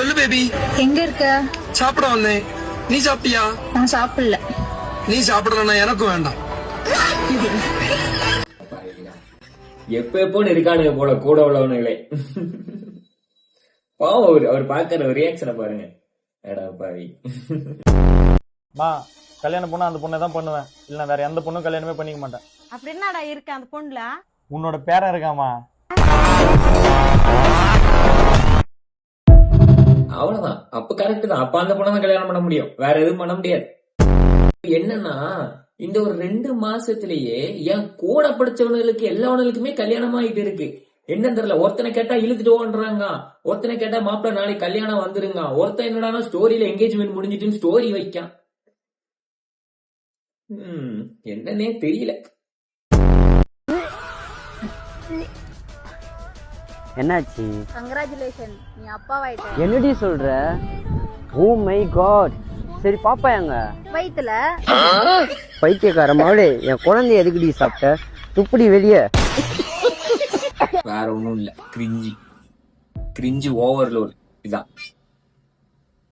சொல்லு பேபி. எங்க இருக்க? சாப்பிட வந்தேன். நீ சாப்பிட்டியா? நான் சாப்பிடல. நீ சாப்பிடலன்னா எனக்கும் வேண்டாம். எப்போன்னு இருக்கானுங்க போல கூட உள்ளவனுங்களே. பாவம் அவர் பாக்குற ரியாக்ஷனை பாருங்க. எடா பாவி. கல்யாணம் பொண்ணு அந்த பொண்ணை தான் பண்ணுவேன், இல்ல வேற எந்த பொண்ணும் கல்யாணமே பண்ணிக்க மாட்டேன். அப்படி என்னடா இருக்கு அந்த பொண்ணுல? உன்னோட பேரா இருக்காமா? அவ்வளவுதான். அப்ப கரெக்ட் தான். அப்ப அந்த பொண்ணை தான் கல்யாணம் பண்ண முடியும், வேற எதுவும் பண்ண முடியாது. என்னன்னா இந்த ஒரு 2 மாசத்திலேயே என் கூட படிச்சவனுக்கு எல்லாவனுக்குமே கல்யாணம் ஆகிட்டு இருக்கு. என்னன்னு தெரியல. ஒருத்தனை கேட்டா இழுத்துட்டு ஓன்றாங்க, ஒருத்தனை கேட்டா மாப்பிள்ள நாளைக்கு கல்யாணம் வந்துருங்க, ஒருத்தன் என்னடானா ஸ்டோரியில என்கேஜ்மெண்ட் முடிஞ்சிட்டுன்னு ஸ்டோரி வைக்கான். என்னன்னே தெரியல. என்னாச்சு? கங்க்ராச்சுலேஷன், நீ அப்பாவாயிட்ட. என்னடி சொல்ற? Oh my god. சரி பாப்பா எங்க? வயித்துல. பைத்தியக்கார மாவளே, என் குழந்தைய எதுக்குடி சாப்பிட்ட? துப்புடி வெளியே. வேற ஒண்ணும் இல்ல, கிரிஞ்சி ஓவர்லோட் இதான்.